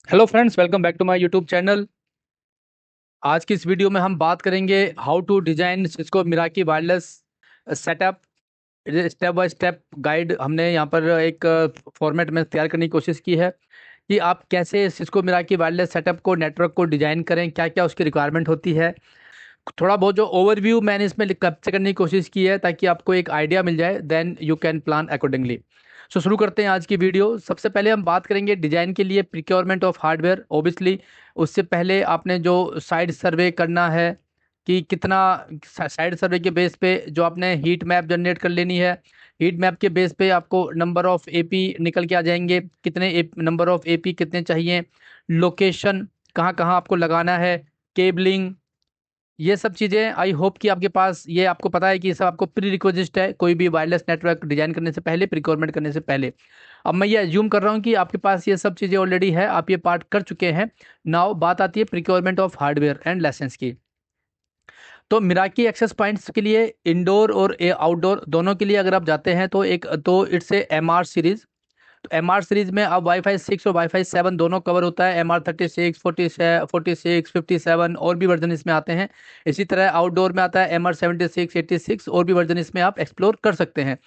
Hello friends, welcome back to my YouTube channel. आज की इस वीडियो में हम बात करेंगे how to design Cisco Meraki wireless setup. Step by step guide हमने यहाँ पर एक फॉर्मेट में तैयार करने की कोशिश की है कि आप कैसे सिस्को मिराकी वायरलेस सेटअप को नेटवर्क को डिजाइन करें, क्या क्या उसकी रिक्वायरमेंट होती है। थोड़ा बहुत जो ओवरव्यू मैंने इसमें कैप्चर करने की कोशिश की है ताकि आपको एक आइडिया मिल जाए, then you can plan accordingly. So शुरू करते हैं आज की वीडियो। सबसे पहले हम बात करेंगे डिजाइन के लिए प्रिक्योरमेंट ऑफ हार्डवेयर। ओबियसली उससे पहले आपने जो साइड सर्वे करना है कि कितना, साइड सर्वे के बेस पे जो आपने हीट मैप जनरेट कर लेनी है। हीट मैप के बेस पे आपको नंबर ऑफ एपी निकल के आ जाएंगे, कितने नंबर ऑफ एपी कितने चाहिए, लोकेशन कहाँ कहाँ आपको लगाना है, केबलिंग, ये सब चीज़ें आई होप कि आपके पास ये आपको पता है कि ये सब आपको प्री रिक्वेजिस्ट है कोई भी वायरलेस नेटवर्क डिजाइन करने से पहले, प्रिक्योरमेंट करने से पहले। अब मैं ये अज्यूम कर रहा हूँ कि आपके पास ये सब चीज़ें ऑलरेडी है, आप ये पार्ट कर चुके हैं। नाउ बात आती है procurement of hardware and licence की। तो मिराकी एक्सेस पॉइंट्स के लिए इंडोर और आउटडोर दोनों के लिए अगर आप जाते हैं तो एक तो इट्स ए MR सीरीज। तो MR सीरीज में अब वाईफाई 6 और वाईफाई 7 दोनों कवर होता है। MR 36, 46, 57 और भी वर्जन इसमें आते हैं। इसी तरह आउटडोर में आता है MR 76, 86 और भी वर्जन इसमें आप एक्सप्लोर कर सकते हैं।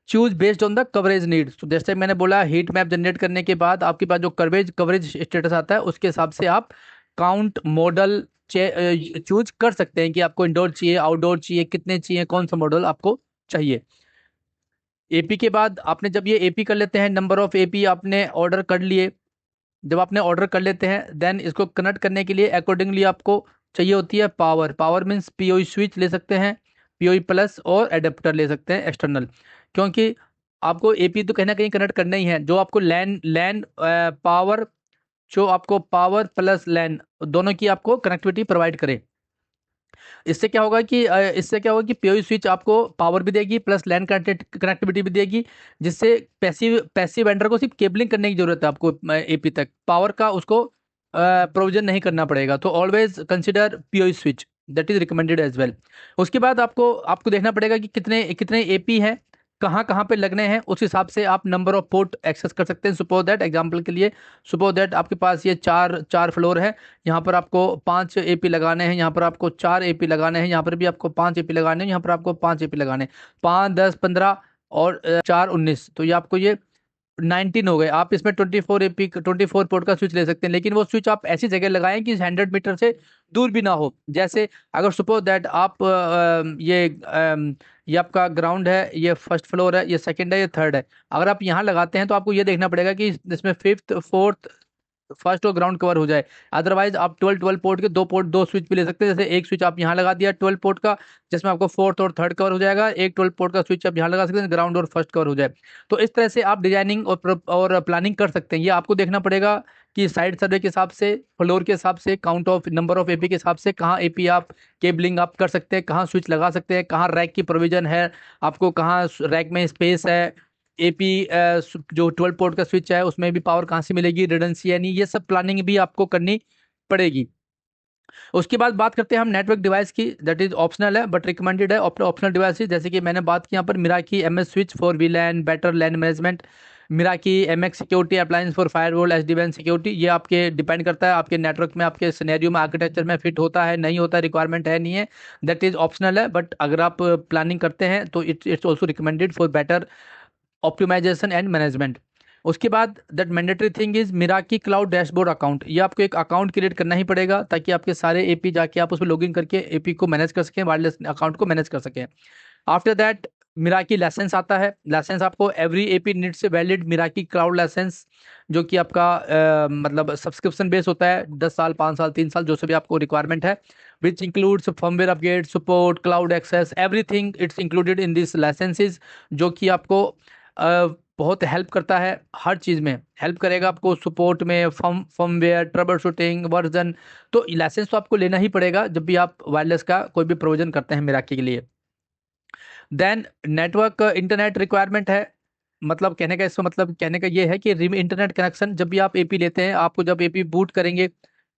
Choose based on the coverage need. तो जैसे मैंने बोला, हीट मैप जनरेट करने के बाद आपके पास जो कवरेज कवरेज स्टेटस आता है उसके हिसाब से आप काउंट मॉडल चूज कर सकते हैं कि आपको इंडोर चाहिए, आउटडोर चाहिए, कितने चाहिए, कौन सा मॉडल आपको चाहिए। एपी के बाद आपने जब ये एपी कर लेते हैं, नंबर ऑफ एपी आपने ऑर्डर कर लिए। जब आपने ऑर्डर कर लेते हैं देन इसको कनेक्ट करने के लिए अकॉर्डिंगली आपको चाहिए होती है power. Power means PoE switch ले सकते हैं, पीओई प्लस, और एडेप्टर ले सकते हैं एक्सटर्नल। क्योंकि आपको एपी तो कहीं ना कहीं कनेक्ट करना ही है। जो आपको लैन लैन पावर, जो आपको पावर प्लस लैन दोनों की आपको कनेक्टिविटी प्रोवाइड करे। इससे क्या होगा कि पीओई स्विच आपको पावर भी देगी प्लस लैन कनेक्टिविटी भी देगी, जिससे पैसिव पैसिव वेंडर को सिर्फ केबलिंग करने की जरूरत है आपको एपी तक, पावर का उसको प्रोविजन नहीं करना पड़ेगा। तो always consider PoE switch, that is recommended as well. उसके बाद आपको आपको देखना पड़ेगा कि कितने कितने एपी हैं, कहाँ कहाँ पे लगने हैं, उस हिसाब से आप नंबर ऑफ पोर्ट एक्सेस कर सकते हैं। सुपोज दैट, एग्जांपल के लिए, सुपोज दैट आपके पास ये चार चार फ्लोर है। यहाँ पर आपको 5 एपी लगाने हैं, यहाँ पर आपको 4 एपी लगाने हैं, यहाँ पर भी आपको 5 एपी लगाने हैं, यहाँ पर आपको 5 एपी लगाने हैं। 5, 10, 15 और 4, 19, तो ये आपको ये 19 हो गए। आप इसमें 24 एपी 24 पोर्ट का स्विच ले सकते हैं, लेकिन वो स्विच आप ऐसी जगह लगाएं कि 100 मीटर से दूर भी ना हो। जैसे अगर सपोज दैट आप ये आपका ग्राउंड है, ये फर्स्ट फ्लोर है, ये सेकंड है, ये थर्ड है। अगर आप यहाँ लगाते हैं तो आपको ये देखना पड़ेगा कि इसमें फिफ्थ फोर्थ फर्स्ट और ग्राउंड कवर हो जाए। अदरवाइज आप 12 12 पोर्ट के दो स्विच भी ले सकते हैं। जैसे एक स्विच आप यहाँ लगा दिया 12 पोर्ट का, जिसमें आपको फोर्थ और थर्ड कवर हो जाएगा। एक 12 पोर्ट का स्विच आप यहाँ लगा सकते हैं, ग्राउंड और फर्स्ट कवर हो जाए। तो इस तरह से आप डिजाइनिंग और प्लानिंग कर सकते हैं। ये आपको देखना पड़ेगा कि साइड सर्वे के हिसाब से, फ्लोर के हिसाब से, count of number of AP के हिसाब से कहाँ एपी आप केबलिंग आप कर सकते हैं, कहाँ स्विच लगा सकते हैं, कहाँ रैक की प्रोविजन है, आपको कहाँ रैक में स्पेस है, एपी जो 12 पोर्ट का स्विच है उसमें भी पावर कहाँ से मिलेगी, रिडंडेंसी है नहीं, ये सब प्लानिंग भी आपको करनी पड़ेगी। उसके बाद बात करते हैं हम नेटवर्क डिवाइस की। दैट इज ऑप्शनल है बट रिकमेंडेड है। ऑप्शनल डिवाइस जैसे कि मैंने बात की यहाँ पर Meraki MS switch for VLAN better LAN management, Meraki MX security appliance for firewall SD-WAN security. ये आपके डिपेंड करता है आपके नेटवर्क में, आपके सिनेरियो में, आर्किटेक्चर में फिट होता है नहीं होता, रिक्वायरमेंट है नहीं है, दैट इज ऑप्शनल है। बट अगर आप प्लानिंग करते हैं तो it's also recommended for better optimization and management. उसके बाद that mandatory thing is Meraki cloud dashboard account. ये आपको एक अकाउंट क्रिएट करना ही पड़ेगा ताकि आपके सारे एपी जाके आप उसमें लॉगिन करके एपी को मैनेज कर सकें, वायरलेस अकाउंट को मैनेज कर सकें। आफ्टर दैट मिराकी लाइसेंस आता है। लाइसेंस आपको एवरी एपी नीड्स से वैलिड मिराकी क्लाउड लाइसेंस, जो कि आपका मतलब सब्सक्रिप्शन बेस होता है, 10 साल, 5 साल, 3 साल, जो से भी आपको रिक्वायरमेंट है, which includes firmware upgrade, support, cloud access, everything it's included in this licences, जो कि आपको बहुत हेल्प करता है, हर चीज़ में हेल्प करेगा आपको, सपोर्ट में, फर्मवेयर, ट्रबल शूटिंग, वर्जन। तो लाइसेंस तो आपको लेना ही पड़ेगा जब भी आप वायरलेस का कोई भी प्रोविजन करते हैं मिराकी के लिए। देन नेटवर्क इंटरनेट रिक्वायरमेंट है। मतलब कहने का, इसका मतलब कहने का ये है कि इंटरनेट कनेक्शन जब भी आप एपी लेते हैं, आपको जब एपी बूट करेंगे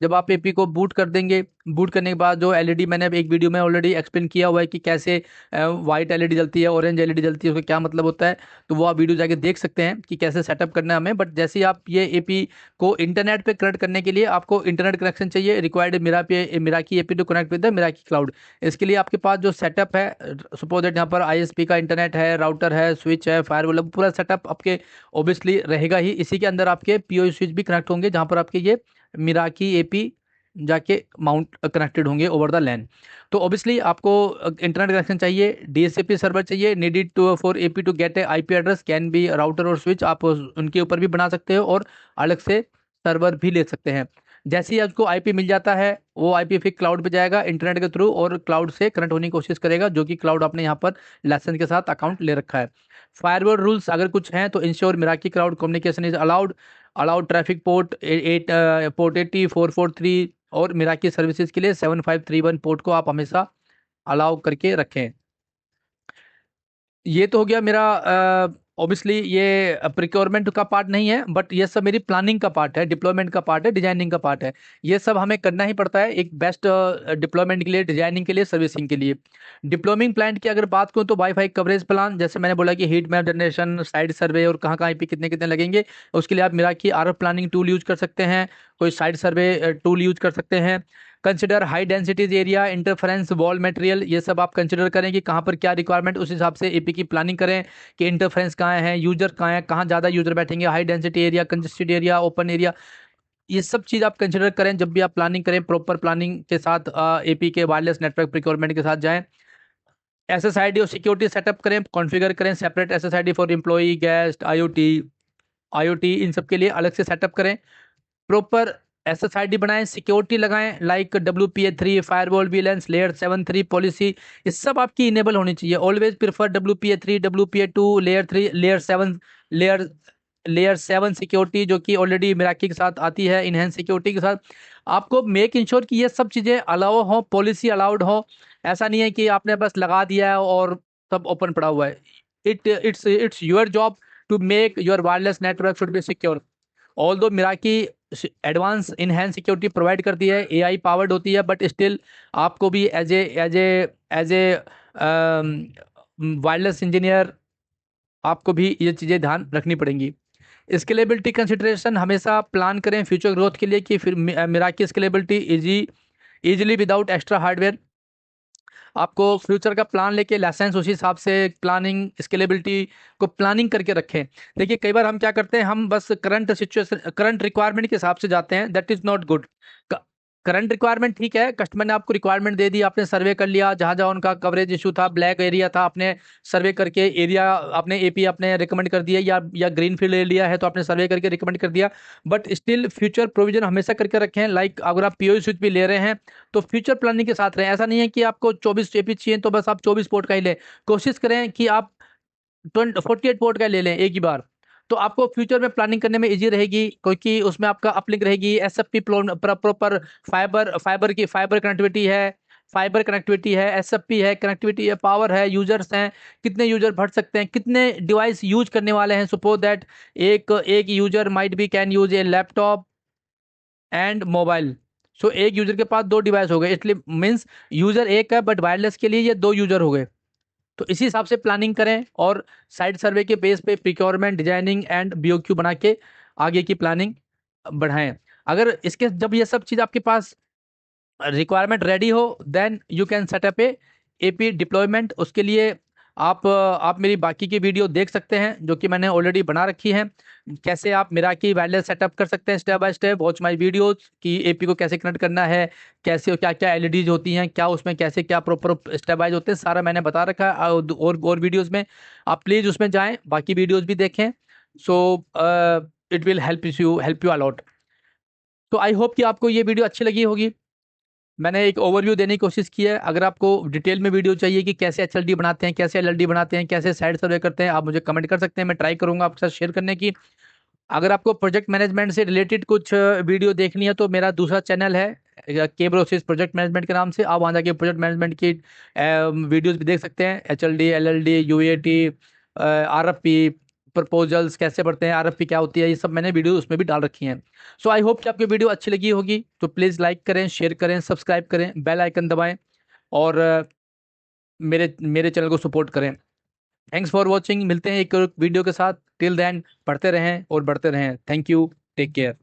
जब आप एपी को बूट कर देंगे, बूट करने के बाद जो एलईडी मैंने एक वीडियो में ऑलरेडी एक्सप्लेन किया हुआ है कि कैसे वाइट एलईडी जलती है, ऑरेंज एलईडी जलती है, उसका क्या मतलब होता है, तो वो आप वीडियो जाके देख सकते हैं कि कैसे सेटअप करना है हमें। बट जैसे ही आप ये एपी को इंटरनेट पे कनेक्ट करने के लिए आपको इंटरनेट कनेक्शन चाहिए, required Meraki AP to connect with the Meraki cloud. इसके लिए आपके पास जो सेटअप है, सपोज दैट यहाँ पर आईएसपी का इंटरनेट है, राउटर है, स्विच है, फायरवॉल, पूरा सेटअप आपके ऑब्वियसली रहेगा ही। इसी के अंदर आपके पीओ स्विच भी कनेक्ट होंगे जहाँ पर आपके ये मिराकी एपी जाके माउंट कनेक्टेड होंगे ओवर द लैन। तो ऑब्वियसली आपको इंटरनेट कनेक्शन चाहिए, डीएससीपी सर्वर चाहिए, needed to for AP to get a IP address, can be router or switch, आप उनके ऊपर भी बना सकते हो और अलग से सर्वर भी ले सकते हैं। जैसे ही आपको आईपी मिल जाता है, वो आईपी फिर क्लाउड पे जाएगा इंटरनेट के थ्रू और क्लाउड से कनेक्ट होने की कोशिश करेगा, जो कि क्लाउड आपने यहाँ पर लाइसेंस के साथ अकाउंट ले रखा है। फायरवॉल रूल्स अगर कुछ हैं तो ensure Meraki cloud communication is allowed traffic port port 80 443 और मिराकी सर्विसेज के लिए 7531 पोर्ट को आप हमेशा अलाउ करके रखें। ये तो हो गया मेरा, ऑब्वियसली ये प्रिक्योरमेंट का पार्ट नहीं है, बट ये सब मेरी प्लानिंग का पार्ट है, डिप्लॉयमेंट का पार्ट है, डिजाइनिंग का पार्ट है। ये सब हमें करना ही पड़ता है एक बेस्ट डिप्लॉयमेंट के लिए, डिजाइनिंग के लिए, सर्विसिंग के लिए। डिप्लॉयमिंग प्लान की अगर बात करूँ तो वाईफाई कवरेज प्लान, जैसे मैंने बोला कि हीट मैप जनरेशन, साइड सर्वे और कहाँ कहाँ आईपी कितने कितने लगेंगे, उसके लिए आप मिराकी आरएफ प्लानिंग टूल यूज कर सकते हैं, कोई साइड सर्वे टूल यूज कर सकते हैं। Consider high densities area, interference wall material, ये सब आप कंसिडर करें कि कहाँ पर क्या रिक्वायरमेंट, उस हिसाब से एपी की प्लानिंग करें कि इंटरफेरेंस कहाँ है, यूजर कहाँ है, कहाँ ज़्यादा यूजर बैठेंगे, high density area, congested area, open area, ये सब चीज़ आप कंसिडर करें जब भी आप प्लानिंग करें। प्रॉपर प्लानिंग के साथ एपी के वायरलेस नेटवर्क प्रिक्योरमेंट के साथ जाएं। एसएसआईडी और सिक्योरिटी सेटअप करें, कॉन्फ़िगर करें separate SSID for employee, guest, IoT इन सब के लिए अलग से सेटअप करें। प्रॉपर एसएसआईडी बनाएं, सिक्योरिटी लगाएं like WPA3, firewall, VLAN, layer 7 3 policy, ये सब आपकी इनेबल होनी चाहिए। Always prefer WPA3, WPA2, layer 3, layer 7 security, जो कि ऑलरेडी मिराकी के साथ आती है, इनहेंस सिक्योरिटी के साथ। आपको मेक इंश्योर कि ये सब चीज़ें अलाउ हो, पॉलिसी अलाउड हो। ऐसा नहीं है कि आपने बस लगा दिया है और सब ओपन पड़ा हुआ है। It's your job to make your wireless network should be secure. Although Meraki advance enhance security provide करती है, एआई पावर्ड होती है, बट स्टिल आपको भी एज ए वायरलेस इंजीनियर आपको भी ये चीज़ें ध्यान रखनी पड़ेंगी। स्केलेबिलिटी कंसिडरेशन हमेशा प्लान करें फ्यूचर ग्रोथ के लिए कि फिर Meraki scalability easily without extra hardware. आपको फ्यूचर का प्लान लेके लाइसेंस उसी हिसाब से प्लानिंग स्केलेबिलिटी को प्लानिंग करके रखें। देखिए कई बार हम क्या करते हैं, हम बस करंट सिचुएशन, करंट रिक्वायरमेंट के हिसाब से जाते हैं, that is not good. Current requirement ठीक है, कस्टमर ने आपको रिक्वायरमेंट दे दी, आपने सर्वे कर लिया, जहाँ जहाँ उनका कवरेज इशू था, ब्लैक एरिया था, आपने सर्वे करके एरिया, आपने एपी आपने रिकमेंड कर दिया, या ग्रीन फील्ड एरिया है तो आपने सर्वे करके रिकमेंड कर दिया। बट स्टिल फ्यूचर प्रोविजन हमेशा करके रखें। लाइक अगर आप पीओ स्विच भी ले रहे हैं तो फ्यूचर प्लानिंग के साथ रहें। ऐसा नहीं है कि आपको 24 एपी चाहिए तो बस आप 24 पोर्ट का ही लें। कोशिश करें कि आप 48 पोर्ट का ले लें एक ही बार, तो आपको फ्यूचर में प्लानिंग करने में इजी रहेगी, क्योंकि उसमें आपका अपलिंक रहेगी, एसएफपी प्रॉपर फाइबर कनेक्टिविटी है, एसएफपी है, कनेक्टिविटी है, पावर है, यूजर्स हैं, कितने यूजर भर सकते हैं, कितने डिवाइस यूज करने वाले हैं। सपोज दैट एक user might be can use a laptop and mobile, so एक यूजर के पास दो डिवाइस हो गए, इसलिए मीन्स यूजर एक है बट वायरलेस के लिए ये दो यूजर हो गए। तो इसी हिसाब से प्लानिंग करें और साइड सर्वे के बेस पे प्रिक्योरमेंट, डिजाइनिंग एंड बीओक्यू बना के आगे की प्लानिंग बढ़ाएं। अगर इसके जब ये सब चीज़ आपके पास रिक्वायरमेंट रेडी हो, then you can set up a AP deployment. उसके लिए आप मेरी बाकी की वीडियो देख सकते हैं जो कि मैंने ऑलरेडी बना रखी है, कैसे आप मिराकी वायरलेस सेटअप कर सकते हैं step by step. Watch my videos कि एपी को कैसे कनेक्ट करना है, कैसे क्या क्या एलईडीज होती हैं, क्या उसमें कैसे क्या प्रॉपर स्टेप वाइज होते हैं, सारा मैंने बता रखा है और वीडियोज़ में। आप प्लीज़ उसमें जाएँ, बाकी वीडियोज़ भी देखें। So it will help you a lot. तो आई होप कि आपको ये वीडियो अच्छी लगी होगी। मैंने एक ओवरव्यू देने की कोशिश की है। अगर आपको डिटेल में वीडियो चाहिए कि कैसे एचएलडी बनाते हैं, कैसे एलएलडी बनाते हैं, कैसे साइड सर्वे करते हैं, आप मुझे कमेंट कर सकते हैं, मैं ट्राई करूंगा आपके साथ शेयर करने की। अगर आपको प्रोजेक्ट मैनेजमेंट से रिलेटेड कुछ वीडियो देखनी है तो मेरा दूसरा चैनल है केब्रोसिस प्रोजेक्ट मैनेजमेंट के नाम से, आप वहाँ जाके प्रोजेक्ट मैनेजमेंट की वीडियोज़ भी देख सकते हैं, HLD, LLD, UAT, RFP, proposals कैसे पढ़ते हैं, आरएफपी क्या होती है, ये सब मैंने वीडियो उसमें भी डाल रखी हैं। सो आई होप कि आपकी वीडियो अच्छी लगी होगी। तो प्लीज़ लाइक करें, शेयर करें, सब्सक्राइब करें, बेल आइकन दबाएं और मेरे मेरे चैनल को सपोर्ट करें। Thanks for watching. मिलते हैं एक वीडियो के साथ। टिल देन पढ़ते रहें और बढ़ते रहें। Thank you. Take care.